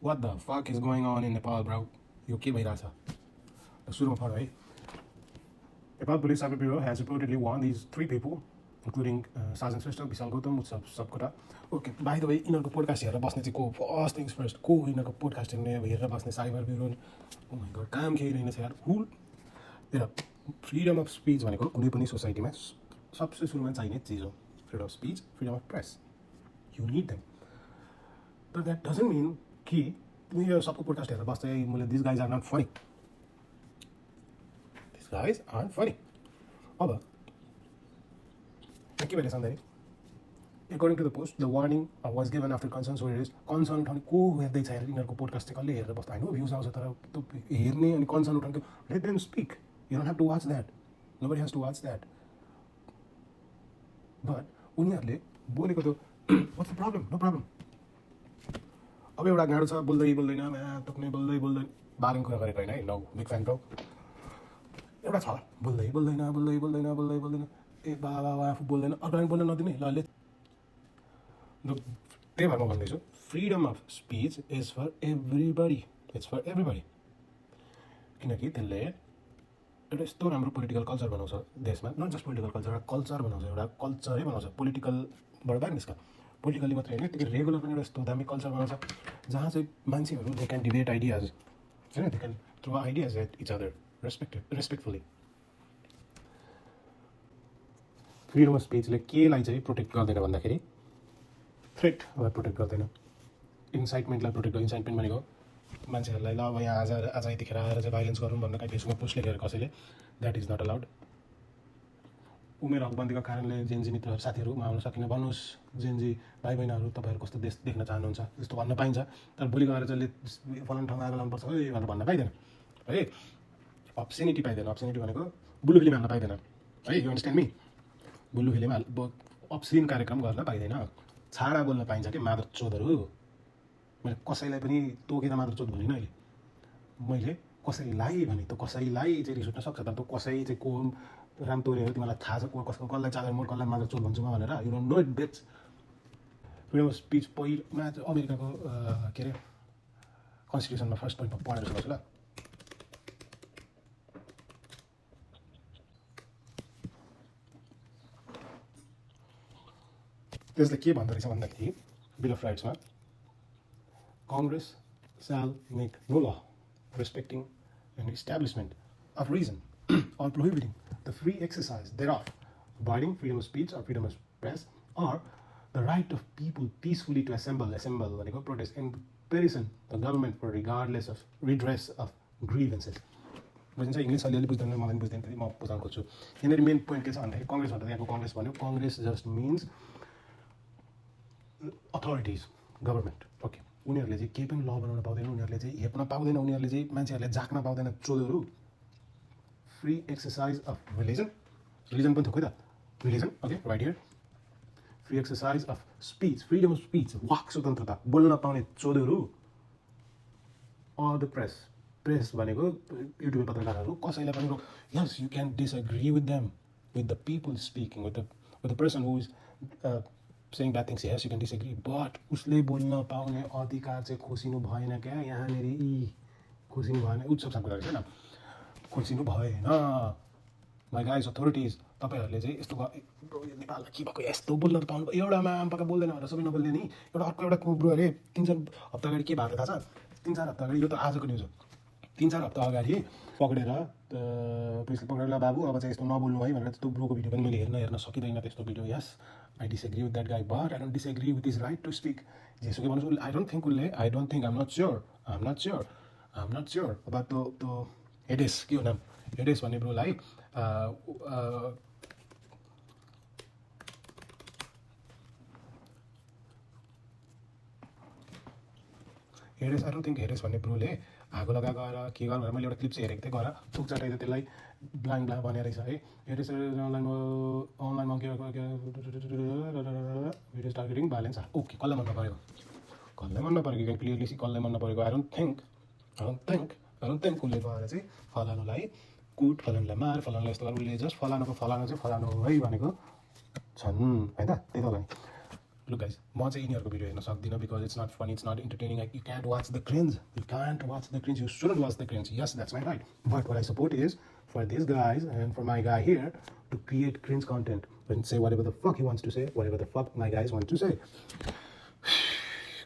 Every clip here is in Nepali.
What the fuck is going on in Nepal, bro? यो के भइरहेछ? सुरुमा पढ है. Nepal Police Cyber Bureau has reportedly warned these 3 people, including Sergeant Shrestha, Vishal Gautam, Utsav Sabkota. Okay, by the way, यिनीहरूको पोडकास्ट हेरेर बस्ने चाहिँ को? फर्स्ट थिङ्स फर्स्ट, को यिनीहरूको पोडकास्ट हेरेर बस्ने cyber bureau? Oh my god, काम केही रहेनछ यार. फ्रिडम अफ स्पिच भनेको कुनै पनि सोसाइटीमा सबसे सुरुमा चाहिने चिज हो. Freedom of speech, freedom of press. You need them. तर द्याट डजन्ट मिन कि तिमी यो सबको पोडकास्ट हेरेर बस्दै मैले this guys are not funny. This guys are funny. अब के भइरहेछ भन्दाखेरि, according to the post, the warning was given after concerns were raised. Concern उठाउने को हेर्दैछ यार, यिनीहरूको पोडकास्ट चाहिँ कसले हेरेर बस्दा होइन, भ्युज आउँछ तर त्यो हेर्ने अनि कन्सर्न उठाउने. Let them speak. You don't have to watch that. Nobody has to watch that. But उनीहरूले बोलेको त what's the problem? No problem. अब एउटा गाडो छ, बोल्दै बोल्दैन, टोक्ने बोल्दैन, बारेङ कुरा गरेको होइन है. No, big fan bro. एउटा छ बोल्दै बोल्दैन, ए बाबा आफू बोल्दैन, अर्को बोल्न नदिने. ल त्यही भएर म भन्दैछु, freedom of speech is for everybody. It's for everybody. किनकि त्यसले एउटा यस्तो राम्रो पोलिटिकल कल्चर बनाउँछ देशमा. नट जस्ट पोलिटिकल कल्चर, एउटा कल्चर बनाउँछ, एउटा कल्चरै बनाउँछ. पोलिटिकलबाट बाहिर निस्क, पोलिटिकली मात्रै होइन, त्यो रेगुलर पनि एउटा यस्तो दामी कल्चर बनाउँछ जहाँ चाहिँ मान्छेहरू दे क्यान डिबेट आइडियाज, होइन, they can throw ideas at each other respectfully. Freedom of स्पिचले केलाई चाहिँ प्रोटेक्ट गर्दैन भन्दाखेरि, थ्रेटलाई प्रोटेक्ट गर्दैन, इन्साइटमेन्टलाई प्रोटेक्ट गर्दैन. इन्साइटमेन्ट भनेको मान्छेहरूलाई ल अब यहाँ आज यतिखेर आएर चाहिँ भाइलेन्स गरौँ भनेर कहीँ फेसबुकमा पोस्ट लेखेर कसैले, द्याट इज नट अलाउड. उमेर हकबन्दीको कारणले जेनजी मित्रहरू साथीहरूमा आउन सकिन, भन्नुहोस् जेनजी भाइ बहिनीहरू तपाईँहरू कस्तो देश देख्न चाहनुहुन्छ, यस्तो भन्न पाइन्छ. तर भोलि गएर चाहिँ फलान ठाउँमा आएर लानुपर्छ है भनेर भन्न पाइँदैन है. अप्सेनिटी पाइँदैन. अप्सेनिटी भनेको बुल्लु फिल्म हाल्न पाइँदैन है. You understand me? बुल्लु फिल्म अप्सिन कार्यक्रम गर्न पाइँदैन. छाडा बोल्न पाइन्छ कि मादर चोदहरू. मैले कसैलाई पनि तोकेर मादर चोद भनिनँ अहिले. मैले कसैलाई भने त कसैलाई चाहिँ रिस उठ्न सक्छ, तर त्यो कसै चाहिँ को राम तोरे हो तिमीलाई थाहा छ, को कसको कसलाई चादर मोर कसलाई मादर चोद भन्छु म भनेर. You don't know it bitch. Freedom of speech पहिलोमा अमेरिकाको के अरे कन्स्टिट्युसनमा फर्स्ट पोइन्ट पढेर सुनाउँछु ल. त्यसले के भन्दो रहेछ भन्दाखेरि, बिल अफ राइट्समा, Congress shall make no law respecting an establishment of reason or prohibiting the free exercise thereof, abiding freedom of speech or freedom of press, or the right of people peacefully to assemble भनेको protest in comparison the government for regardless of redress of grievances. बुझिन्छ? इङ्ग्लिस अलिअलि बुझ्दैन, मलाई पनि बुझ्दैन, म बुझाउन खोज्छु. यहाँनिर मेन पोइन्ट के छ भन्दाखेरि, कङ्ग्रेस भन्दा यहाँको कङ्ग्रेस भन्यो, Congress just means authorities, government. Okay, उनीहरूले चाहिँ केही पनि ल बनाउन पाउँदैन, उनीहरूले चाहिँ हेप्न पाउँदैन, उनीहरूले चाहिँ मान्छेहरूले झाक्न पाउँदैन. चोदहरू. फ्री एक्सर्साइज अफ रिलिजन पनि थोकै त, religion. Okay, right here. Free exercise of speech, freedom of speech, walk स्वतन्त्रता, बोल्न पाउने चोदहरू. अर द प्रेस भनेको युट्युब पत्रकारहरू. कसैलाई पनि yes you can disagree with them, with the people speaking, with the person who is saying bad things. Yes, you can disagree, but उसले बोल्न पाउने अधिकार चाहिँ खोसिनु भएन क्या. यहाँनिर खोसिनु भएन. उत्सव सामको गरेको छैन, खोसिनु भएन. माइ गाइज अथोरिटिज, तपाईँहरूले चाहिँ यस्तो नेपालमा के भएको, यस्तो बोल्न त पाउनु. एउटामा आमपाका बोल्दैन भनेर सबै नबोल्ने नि. अर्को ब्रो अरे 3-4 हप्ता अगाडि के भएको थाहा छ? 3-4 हप्ता अगाडि, यो त आजको न्युज हो, 3-4 हप्ता अगाडि पक्रेर पुलिसले पक्रेर बाबु अब चाहिँ यस्तो नबोल्नु है भनेर. त्यो ब्रोको भिडियो पनि मैले हेर्न सकिँदैन त्यस्तो video. Yes, I disagree with that guy, but I don't disagree with his right to speak. जेसुकै भन्नुहोस्, I don't think I'm not sure about the हेडेस, के हो नाम, हेडेस भन्ने ब्रोलाई हेडेस, आई डोन्ट थिङ्क हेडेस भन्ने ब्रोले आगो लगा गएर के गर भनेर मैले एउटा क्लिप चाहिँ हेरेको थिएँ. गएर थुक चटाइदियो त्यसलाई, ब्लाइन्ड भने रहेछ है. हेडेस अनलाइनमा के भिडियोज टार्गेटिङ भाइलेन्स. ओके, कसलाई मन नपरेको, क्लियरली कसलाई मन नपरेको. आई डोन्ट थिङ्क उसले गएर चाहिँ फलानुलाई कुट, फलानुलाई मार, फलानुलाई यस्तो गर, उसले जस्ट फलानुको फलानु चाहिँ फलानु हो है भनेको छन् होइन. त्यही त होला नि. Look guys, म चाहिँ यिनीहरूको भिडियो हेर्न सक्दिनँ because it's not funny, it's not entertaining. You can't watch the cringe. You can't watch the cringe. You shouldn't watch the cringe. Yes, that's my right. But what I support is for these guys and for my guy here to create cringe content and say whatever the fuck he wants to say, whatever the fuck my guys want to say.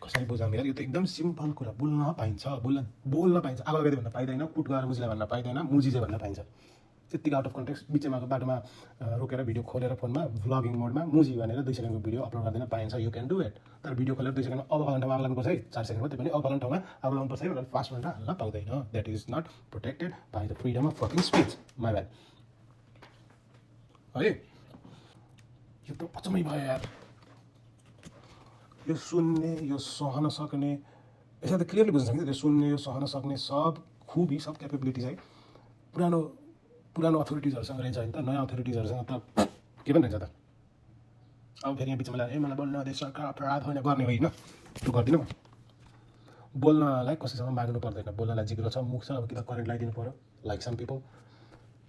कसरी बुझाउँ यार, यो त एकदम सिम्पल कुरा. बोल्न पाइन्छ, बोल्न पाइन्छ. आगो लगाइदियो भन्न पाइँदैन, कुट गएर मुजीलाई भन्न पाइँदैन, मुजी चाहिँ भन्न पाइन्छ. त्यतिकै आउट अफ कन्टेक्स्ट बिचमा बाटोमा रोकेर भिडियो खोलेर फोनमा भ्लगिङ मोडमा मुजी भनेर 2 सेकेन्डको भिडियो अपलोड गरिदिन पाइन्छ. You can do it. तर भिडियो खोलेर 2 सेकेन्डमा अब फलान ठाउँमा आग लाग्नुपर्छ है, 4 सेकेन्डमा त्यो पनि अब फलान ठाउँमा आग लाग्नुपर्छ है भनेर फास्ट भनेर हाल्न पाउँदैन. That is not protected by the freedom of fucking speech. My bad है. यो त पचमै भयो यार. यो सुन्ने, यो सहन सक्ने, यसलाई त क्लियरली बुझ्न सकिन्छ. यो सुन्ने, यो सहन सक्ने सब खुबी, सब क्यापेबिलिटी चाहिँ पुरानो अथोरिटिजहरूसँग रहेछ होइन त. नयाँ अथोरिटिजहरूसँग त के पनि रहेछ त. अब फेरि यहाँ बिचमा ल्याएर मलाई बोल्न आउँदै सरकार अपराध होइन गर्ने होइन, त्यो गर्दिनँ म. बोल्नलाई कसैसँग माग्नु पर्दैन. बोल्नलाई जिग्रो छ, मुख छ, अब कि त करेन्ट लगाइदिनु पऱ्यो लाइक सम पिपल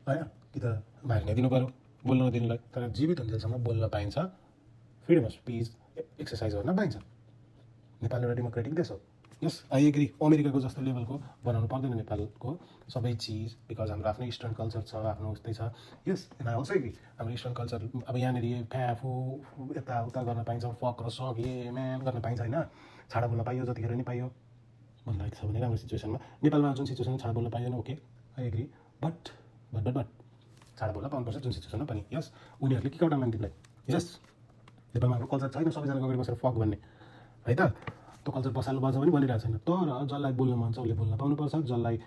होइन, कि त माग्ने दिनु पऱ्यो बोल्न नदिनुलाई. तर जीवित हुन्जेलसम्म बोल्न पाइन्छ, फ्रिडम अफ स्पिच एक्सर्साइज गर्न पाइन्छ. नेपाल एउटा डेमोक्रेटिक देश हो. यस, आई एग्री. अमेरिकाको जस्तो लेभलको बनाउनु पर्दैन नेपालको सबै चिज, बिकज हाम्रो आफ्नो इस्टर्न कल्चर छ, आफ्नो उस्तै छ. यस, एन्ड आई अल्सो एग्री. हाम्रो इस्टर्न कल्चर अब यहाँनिर फ्याफु यताउता गर्न पाइन्छ, फक र सक ए म्यान गर्न पाइन्छ होइन. छाडा बोल्न पाइयो जतिखेर नि पाइयो भन्दाखेरि छ भने राम्रो सिचुएसनमा. नेपालमा जुन सिचुएसनमा छाडा बोल्न पाइँदैन, ओके आई एग्री. बट छाडा बोल्न पाउनुपर्छ जुन सिचुएसनमा पनि. यस, उनीहरूले के एउटा मान्दिनलाई. यस, नेपालमा हाम्रो कल्चर छैन सबैजनाको अगाडि बसेर फक भन्ने है त. त्यो कल्चर बसाल्नु पर्छ पनि भनिरहेको छैन. तर जसलाई बोल्न मन छ उसले बोल्न पाउनुपर्छ. जसलाई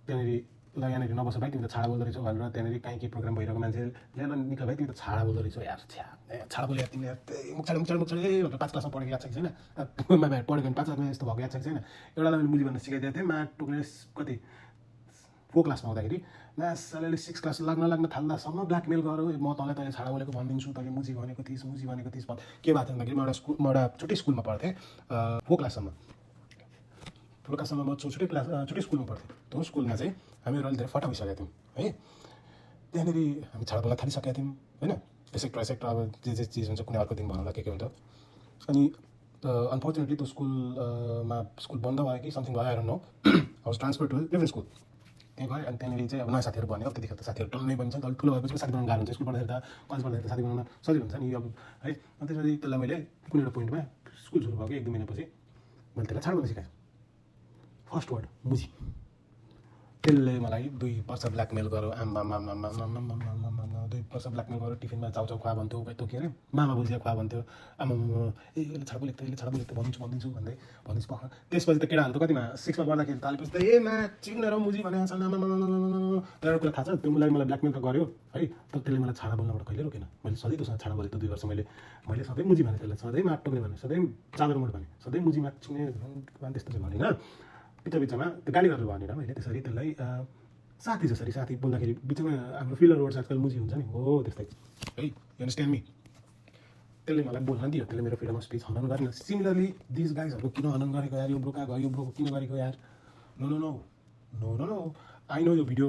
यहाँनिर नबस्छ भाइ तिमी त छाडा बोल्दो रहेछौ भनेर त्यहाँनिर कहीँ केही प्रोग्राम भइरहेको मान्छेले निक्ल भाइ तिमी त छाडा बोल्दो रहेछौ यार, छाडा बोले यार तिमीले मुख छाड ए भनेर 5 क्लासमा पढेको याद छ कि छैन. पढेको भने 5 क्लासमा यस्तो भएको याद छ कि छैन. एउटालाई मैले मुजी भन्न सिकाइदिएको थिएँ टोक्ने कति 4 क्लासमा हुँदाखेरि. म्यासले 6 क्लास लाग्न थाल्दासम्म ब्ल्याकमेल गऱ्यो. म तँलाई छाडा बोलेको भनिदिन्छु, तैँले मुजी भनेको थिइस् के भएको थियो भन्दाखेरि म एउटा छुट्टै स्कुलमा पढ्थेँ 4 क्लाससम्म. म छुट्टै स्कुलमा पढ्थेँ. त्यो स्कुलमा चाहिँ हामीहरू अलि धेरै फटाइसकेका थियौँ है. त्यहाँनिर हामी छाडा बोल्न थालिसकेका थियौँ होइन. एसेक्टर अब जे चिज हुन्छ कुनै अर्को दिन भन्नुलाई के हुन्छ. अनि अनफर्चुनेटली त्यो स्कुल बन्द भयो कि समथिङ भयो, I don't know. I was transfer to different school. त्यहाँ गएँ अनि त्यहाँनिर चाहिँ अब नयाँ साथीहरू बन्यो. त्यतिखेर त साथीहरू टन्नै बन्छ नि त. अलिक ठुलो भएपछि साथी बनाउनु गाह्रो हुन्छ. स्कुल पढ्दाखेरि त कलेज पढ्दाखेरि त साथी बनाउन सजिलो हुन्छ नि अब है. अनि त्यसपछि त्यसलाई मैले कुनै एउटा पोइन्टमा स्कुल सुरु भएको 1-2 महिनापछि मैले त्यसलाई छाडा बोल्न सिकाएँ. फर्स्ट वर्ड मुजी. त्यसले मलाई 2 वर्ष ब्ल्याकमेल गर्यो. 2 वर्ष ब्ल्याकमेल गर्यो. टिफिनमा चाउचाउ खुवा भन्थ्यो, त्यो के अरे मामा बुझिया खुवा भन्थ्यो. यसले छाडा बोलेको त भनिदिन्छु भन्दै पख. त्यसपछि त केटाहरू त कतिमा 6मा पढ्दाखेरि तालेपछि त चिनेर मुजी भनेको छ एउटा कुरा थाहा छ. त्यो मलाई ब्ल्याकमेल त गर्यो है. तर त्यसले मलाई छाडा बोल्नबाट कहिले रोकेन. मैले सधैँ त्योसँग छाडा बोलेको 2 वर्ष मैले सधैँ मुजी भने, त्यसलाई सधैँ माटोक्ने भने, सधैँ चादर मोड भने, सधैँ मुजी माग्ने त्यस्तो चाहिँ भनेन. बिचमा त्यो गाली गरेर भनेर मैले त्यसरी त्यसलाई साथी जसरी साथी बोल्दाखेरि बिचमा हाम्रो फिलर वर्ड्स आजकल मुजी हुन्छ नि, हो त्यस्तै है. You understand me. त्यसले मलाई बोल्न दियो. त्यसले मेरो फ्रिडम अफ स्पिच हनन गरेन. सिमिलरली दिस गाइजहरूको किन हनन गरेको यार, यो ब्रो कहाँ गयो, यो ब्रोको किन गरेको यार. नो. आई नो यो भिडियो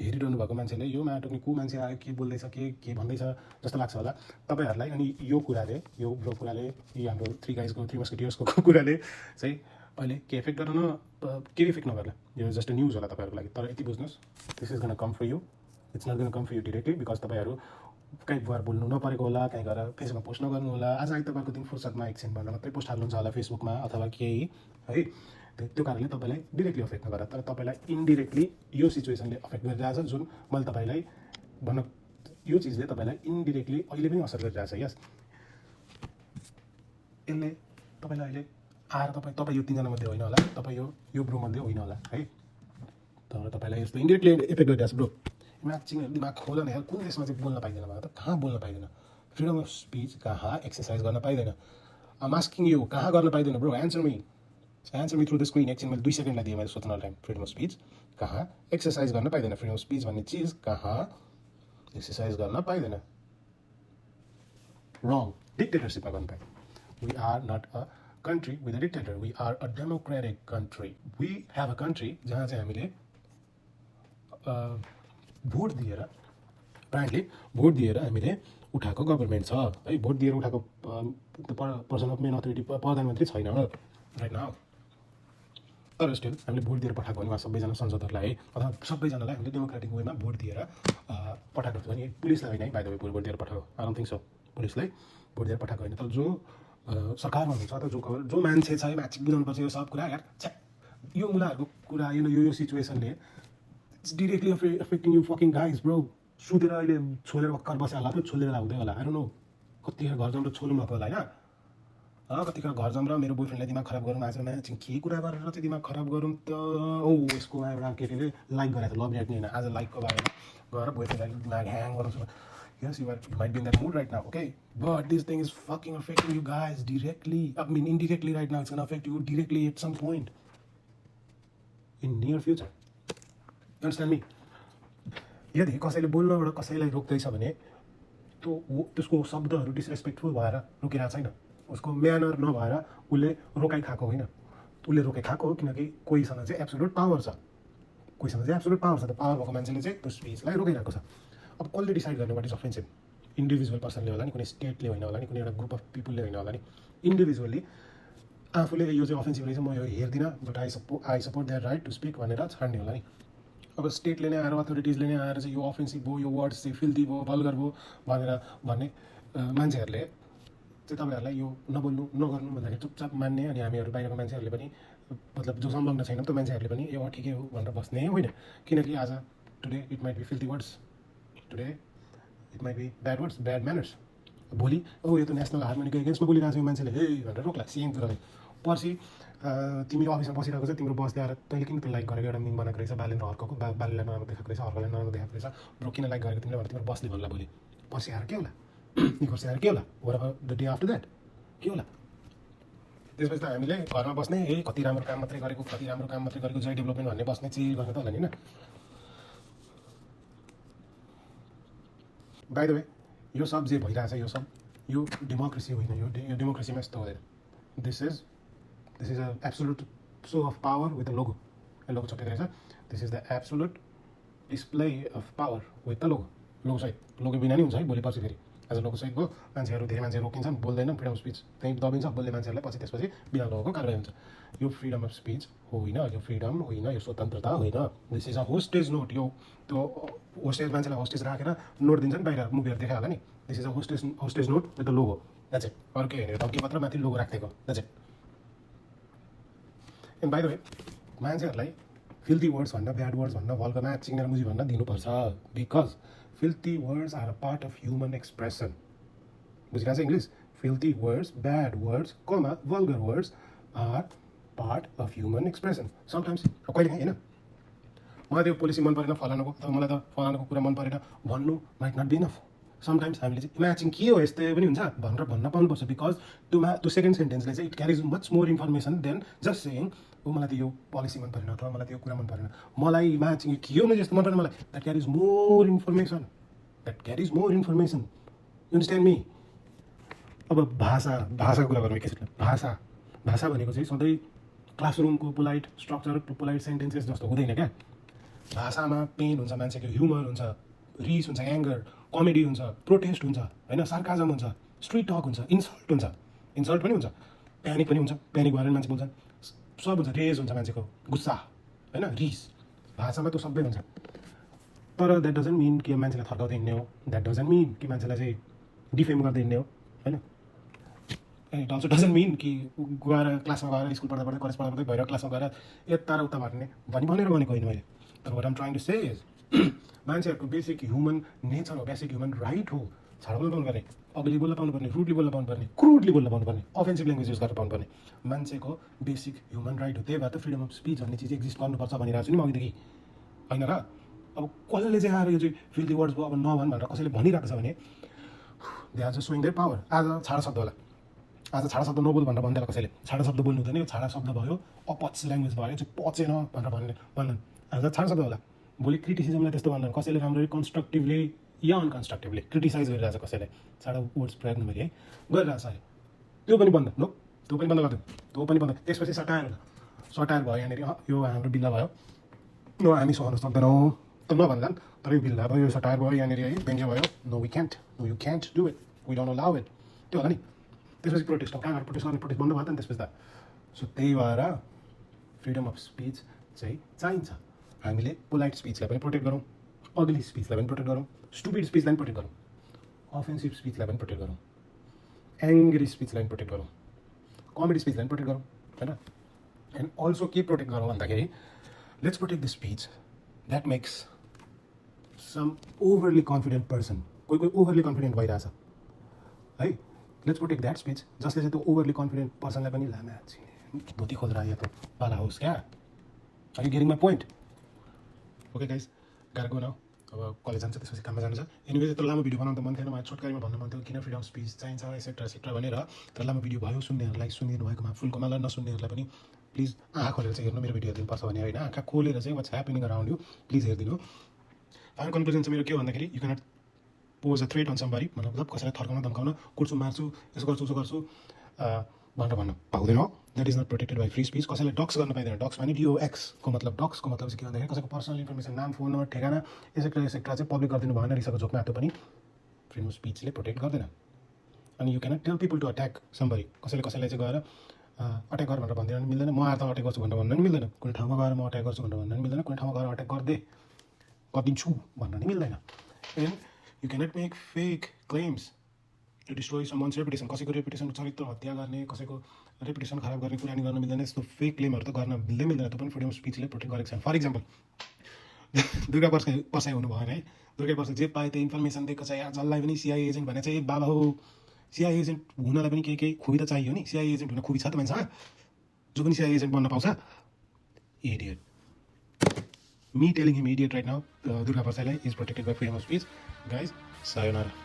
हेरिरहनु भएको मान्छेले यो माटोक्ने को मान्छे आयो, के बोल्दैछ, के भन्दैछ जस्तो लाग्छ होला तपाईँहरूलाई. अनि यो कुराले, यो ब्रो कुराले, यो हाम्रो 3 मस्केटियर्सको कुराले चाहिँ अहिले के इफेक्ट गर्न केही इफेक्ट नगर्ला. यो जस्ट न्युज होला तपाईँहरूको लागि. तर यति बुझ्नुहोस्, this is gonna come for you. It's not gonna come for you directly. Because तपाईँहरू कहीँ गएर बोल्नु नपरेको होला, कहीँ गएर फेसबुकमा पोस्ट नगर्नु होला. आज आइतबारको दिन फुर्सदमा एकछिन भनेर मात्रै पोस्ट हाल्नुहुन्छ होला फेसबुकमा अथवा केही है. त्यो कारणले तपाईँलाई डिरेक्टली अफेक्ट नगर, तर तपाईँलाई इन्डिरेक्टली यो सिचुएसनले अफेक्ट गरिरहेछ. जुन मैले तपाईँलाई यो चिजले तपाईँलाई इन्डिरेक्टली अहिले पनि असर गरिरहेछ. यस, यसले तपाईँलाई अहिले आएर तपाईँ यो 3जना मध्ये होइन होला, तपाईँ यो ब्रो मध्ये होइन होला है. तर तपाईँलाई यस्तो इन्डिरेक्टली इफेक्ट गरिरहेछ ब्रो. म्याचिङ दिमाग खोल न यार. कुन देशमा चाहिँ बोल्न पाइँदैन भने त कहाँ बोल्न पाइँदैन. फ्रिडम अफ स्पिच कहाँ एक्सर्साइज गर्न पाइँदैन. आम आस्किङ यु, कहाँ गर्न पाइँदैन bro. Answer me through the screen. एकछिन मैले 2 सेकेन्डलाई दिएँ मैले सोच्न टाइम. फ्रिडम अफ स्पिच कहाँ एक्सर्साइज गर्न पाइँदैन. फ्रिडम अफ स्पिच भन्ने चिज कहाँ एक्सर्साइज गर्न पाइँदैन. रङ. डिक्टेटरसिपमा गर्न पाइँदैन. We are not a country with a dictator. We are a democratic country. We have a country जहाँ चाहिँ हामीले भोट दिएर एप्यारेन्टली भोट दिएर हामीले उठाएको गभर्मेन्ट छ है, भोट दिएर उठाएको पर्सन अफ मेन अथोरिटी प्रधानमन्त्री छैन राइट नाउ। तर स्टिल हामीले भोट दिएर पठाएको भने उहाँ सबैजना संसदहरूलाई है अथवा सबैजनालाई हामीले डेमोक्रेटिक वेमा भोट दिएर पठाएको छ भने पुलिसलाई होइन है, बाइ द वे भोट दिएर पठाएको आई डोन्ट थिङ्क सो, पुलिसलाई भोट दिएर पठाएको होइन। तर जो सरकारमा हुनुहुन्छ अथवा जो मान्छे छ है मान्छे बुझाउनुपर्छ यो सब कुरा यार छ्या, यो मुलाहरूको कुरा यो सिचुएसनले it's directly affecting you fucking guys bro. सुतेर अहिले छोलेर भर्खर बस्यो होला, छोलेर हुँदै होला, आई डोन्ट नो कतिखेर घर जम्रो छोल्नु भएको होला होइन, कतिखेर घर जम्रा मेरो बोयफ्रेन्डलाई दिमाग खराब गरौँ आज म्याचिङ के कुरा गरेर चाहिँ दिमाग खराब गरौँ त। यसको एउटा केटीले लाइक गरेको लभ रेट नि होइन, आज लाइकको बारेमा गएर बोयफ्रेन्डलाई दिमाग ह्याङ गराउँछु। Yes, you might be in that mood right now, okay? But this thing is fucking affecting you guys directly. I mean, indirectly right now, it's gonna affect you directly at some point in near future. You understand me? यदि कसैले बोल्नबाट कसैलाई रोक्दैछ भने त्यसको शब्दहरू डिसरेस्पेक्टफुल भएर रोकिरहेको छैन, उसको म्यानर नभएर उसले रोकाइ खाएको होइन, उसले रोकाइ खाएको हो किनकि कोहीसँग चाहिँ एब्सोल्युट पावर छ, कोहीसँग चाहिँ एब्सोल्युट पावर छ। त पावर भएको मान्छेले चाहिँ त्यो स्पिचलाई रोकिरहेको छ। अब कसले डिसाइड गर्ने वाट इज अफेन्सिभ? इन्डिभिजुअल पर्सनले होला नि, कुनै स्टेटले होइन होला नि, कुनै एउटा ग्रुप अफ पिपलले होइन होला नि, इन्डिभिजुअली आफूले यो चाहिँ अफेन्सिभ रहेछ म यो हेर्दिनँ but I support their right to speak भनेर छाड्ने होला नि। अब स्टेटले नै आएर अथोरिटिजले नै आएर चाहिँ यो अफेन्सिभ भयो, यो वर्ड्स चाहिँ फिल्दी भयो, भल्गर भयो भनेर भन्ने मान्छेहरूले चाहिँ तपाईँहरूलाई यो नबोल्नु नगर्नु भन्दाखेरि चुपचाप मान्ने, अनि हामीहरू बाहिरको मान्छेहरूले पनि मतलब जो संलग्न छैन त्यो मान्छेहरूले पनि यो ठिकै हो भनेर बस्ने होइन। किनकि आज today it might be filthy words, today it might be bad words, bad manners. भोलि यो त नेसनल हार्मोनीको एगेन्स्टमा बोलिरहेको छ मान्छेले हे भनेर रोक्ला सेम कुरालाई। पर्सि तिमी अफिसमा बसिरहेको छ, तिम्रो बस ल्याएर तैँले किन त्यो लाइक गरेको एउटा मिम बनाएको रहेछ, बालेन्द्र हर्कको बालेलाई नराम्रो देखाएको रहेछ, हर्कलाई नराम्रो देखाएको रहेछ, ब्रो किन लाइक गरेको तिमीले भनेर तिम्रो बसले भन्ला भोलि, पर्सि आएर के होला, निकोर्सि आएर के होला, द डे आफ्टर द्याट के होला। त्यसपछि त हामीले घरमा बस्ने कति राम्रो काम मात्रै गरेको, कति राम्रो काम मात्रै गरेको, जय डेभलपमेन्ट भन्ने बस्ने चिल गर्ने त होला नि होइन। बाइ द वे यो सब जे भइरहेछ यो सब यो डेमोक्रेसी होइन, यो डेमोक्रेसीमा यस्तो हुँदैन। This is a absolute show of power with the logo, logo छपेको रहेछ। This is the absolute display of power with the logo सहित। लोगो बिना नि हुन्छ है भोलि पर्सि फेरि आज लोगो सहित भयो, मान्छेहरू धेरै मान्छेहरू रोकिन्छन्, बोल्दैनन्, फ्रिडम अफ स्पिच त्यहीँ दबिन्छ, बोल्ने मान्छेहरूलाई पछि त्यसपछि बिना लोगोको कारवाही हुन्छ। यो फ्रिडम अफ स्पिच होइन, यो फ्रिडम होइन, यो स्वतन्त्रता होइन। This is a hostage note. यो त्यो होस्टेज मान्छेलाई होस्टेज राखेर नोट दिन्छ नि बाहिर मुभीहरू देखायो होला नि, this is a hostage note with the logo, that's it. अरू के हेरेर धम्की पत्र माथि लोगो राखिदिएको, that's it. And by the way मान्छेहरूलाई फिल्थी वर्ड्स भन्न, ब्याड वर्ड्स भन्न, भल्गर चिङ्ना मुजी भन्न दिनुपर्छ, because filthy words are a part of human expression. बुझिरहेको छ English? Filthy words, bad words, vulgar words are part of human expression. Sometimes कहिले काहीँ होइन मलाई त्यो पोलिसी मन परेन फलानुको, अथवा मलाई त फलानुको कुरा मन परेन भन्नु might not be enough. Sometimes हामीले चाहिँ म्याचिङ के हो यस्तै पनि हुन्छ भनेर भन्न पाउनुपर्छ, बिकज त्यो सेकेन्ड सेन्टेन्सले चाहिँ it carries much more information than just saying मलाई त यो पोलिसी मन परेन अथवा मलाई त्यो कुरा मन परेन, मलाई म्याचिङ के हो न जस्तो मन परेन मलाई। That क्यारिज more information, you understand me? अब भाषाको कुरा गरौँ एकैछिन। भाषा भनेको चाहिँ सधैँ क्लासरुमको पोलाइट स्ट्रक्चर, पोलाइट सेन्टेन्सेस जस्तो हुँदैन क्या। भाषामा पेन हुन्छ, मान्छेको ह्युमर हुन्छ, रिस हुन्छ, एङ्गर, कमेडी हुन्छ, प्रोटेस्ट हुन्छ होइन, सार्काजम हुन्छ, स्ट्रिट टक हुन्छ, इन्सल्ट पनि हुन्छ, प्यानिक पनि हुन्छ, प्यानिक भएर मान्छे बोल्छन्, सब हुन्छ, रेज हुन्छ मान्छेको, गुस्सा होइन, रिस, भाषामा त्यो सबै हुन्छ। तर द्याट डजन्ट मिन कि मान्छेलाई थर्काउँदै हिँड्ने हो, द्याट डजन्ट मिन कि मान्छेलाई चाहिँ डिफेम गर्दै हिँड्ने हो होइन। इट अल्सो डजन्ट मिन कि गएर क्लासमा गएर स्कुल पढ्दा कलेज पढ्दा भएर क्लासमा गएर यता र उता भन्ने भनेर भनेको होइन मैले। तर what I'm trying to say is मान्छेहरूको बेसिक ह्युमन नेचर हो, बेसिक ह्युमन राइट हो छाडा बोल्न पाउनुपर्ने, अगली बोल्न पाउनुपर्ने, रुडली बोल्न पाउनुपर्ने, क्रुडली बोल्न पाउनुपर्ने, अफेन्सिभ ल्याङ्ग्वेज युज गरेर पाउनुपर्ने मान्छेको बेसिक ह्युमन राइट हो। त्यही भएर त फ्रिडम अफ स्पिच भन्ने चिज एक्जिस्ट गर्नुपर्छ भनिरहेको छु नि म अघिदेखि होइन र। अब कसैले चाहिँ आएर यो चाहिँ फिल्दी वर्ड्स भयो अब नभन् भनेर कसैले भनिरहेको छ भने they are just showing their power. आज छाडा शब्द होला, आज छाडा शब्द नबोल भनेर भन्दैन कसैले, छाडा शब्द बोल्नु हुँदैन, यो छाडा शब्द भयो, अपच ल्याङ्ग्वेज भयो, चाहिँ पचेन भनेर भन्दैन, आज छाडा शब्द होला। भोलि क्रिटिसिजमलाई त्यस्तो भन्दैन, कसैले राम्ररी कन्स्ट्रक्टिभली या अनकन्स्ट्रक्टिभली क्रिटिसाइज गरिरहेछ कसैले, छाडा वर्ड्स प्रयोग नगरी है गरिरहेछ अरे, त्यो पनि बन्द, नो त्यो पनि बन्द गरिदिउँ, त्यो पनि बन्द। त्यसपछि सटायर भयो यहाँनिर, यो हाम्रो बिल्ला भयो, नो हामी सहन सक्दैनौँ त नभन्दा तर यो भिल्ला भयो, यो सटायर भयो, यहाँनिर है व्यङ्ग्य भयो, no we can't, no you can't do it, we don't allow it, त्यो होला नि। त्यसपछि प्रोटेस्ट, अब कहाँ गएर प्रोटेस्ट गर्ने, प्रोटेस्ट बन्द भयो त नि त्यसपछि त। सो त्यही भएर फ्रिडम अफ स्पिच चाहिँ चाहिन्छ। हामीले पोलाइट स्पिचलाई पनि प्रोटेक्ट गरौँ, अग्ली स्पिचलाई पनि प्रोटेक्ट गरौँ, स्टुपिड स्पिचलाई पनि प्रोटेक्ट गरौँ, अफेन्सिभ स्पिचलाई पनि प्रोटेक्ट गरौँ, एङ्ग्री स्पिचलाई पनि प्रोटेक्ट गरौँ, कमेडी स्पिचलाई पनि प्रोटेक्ट गरौँ, होइन। एन्ड अल्सो के प्रोटेक्ट गरौँ भन्दाखेरि let's protect the speech that makes some overly confident person, कोही कोही ओभरली कन्फिडेन्ट भइरहेछ है, लेट्स प्रोटेक्ट द्याट स्पिच जसले चाहिँ त्यो ओभरली कन्फिडेन्ट पर्सनलाई पनि लामा धोती खोलेर आयो त पाला होस् क्या। Are you getting my point? Okay guys, गाह्रो गयो न, अब कलेज जान्छ त्यसपछि काममा जानु छ। एनिवे यत्रो लामो भिडियो बनाउनु त मन थिएन, मलाई छोटकारीमा भन्नु मन थियो किन फ्रिडम स्पिच चाहिन्छ एक्सेट्रा एक्सेट्रा भनेर। तर लामो भिडियो भयो, सुन्नेहरूलाई सुनिदिनु भएकोमा फुलको माला, नसुन्नेहरूलाई पनि प्लिज आँखा खोलेर चाहिँ हेर्नु मेरो भिडियो हेर्नुपर्छ भने होइन, आँखा खोलेर चाहिँ what's happening around you please हेरिदिनु। फाइनल कन्क्लुजन चाहिँ मेरो के भन्दाखेरि you cannot pose a threat on somebody, मतलब कसैलाई थर्काउन धम्काउन, कुट्छु मार्छु, यसो गर्छु उसो गर्छु भनेर भन्न पाउँदैन। That is not protected by free speech. कसैलाई डक्स गर्न पाइँदैन। डक्स भने DOX को मतलब, डक्सको मतलब चाहिँ के भन्दाखेरि कसैको पर्सनल इन्फर्मेसन, नाम, फोन नम्बर, ठेगाना एक्सेट्रा एक्सेट्रा चाहिँ पब्लिक गरिदिनु भएन रिसाको जोकमा, त्यो पनि फ्रिडम अफ स्पिचले प्रोटेक्ट गर्दैन। अनि you cannot tell people to attack somebody, कसैले कसैलाई चाहिँ गएर अट्याक गर भनेर भन्दैन मिल्दैन, म आएर त अट्याक गर्छु भनेर भन्न नि मिल्दैन, कुनै ठाउँमा गएर म अट्याक गर्छु भनेर भन्न नि मिल्दैन, कुनै ठाउँमा गएर अट्याक गरिदिन्छु भन्न नि मिल्दैन। And you cannot make fake claims to destroy someone's reputation, कसैको रेपुटेसन, चरित्र हत्या गर्ने, कसैको रेपुटेसन खराब गर्ने कुरा नि गर्न मिल्दैन। यस्तो फेक क्लेमहरू त गर्न मिल्दैन, त्यो पनि फ्रिडम अफ स्पिचले प्रोटेक्ट गरेको छ। फर इक्जाम्पल दुर्गा पर्साई हुनु भएन है, दुर्गा पर्साई जे पाए त्यो इन्फर्मेसन दिएको छ, यहाँ जसलाई पनि सिआइए एजेन्ट भने चाहिँ बाबा हो, सिआइए एजेन्ट हुनलाई पनि केही केही खुबी त चाहियो नि, सिआइए एजेन्ट हुन खुबी छ त मान्छेसँग, जो पनि सिआइए एजेन्ट बन्न पाउँछ। Idiot, me telling him idiot right now, Durga पर्साईलाई is protected by freedom of speech. Guys, sayonara.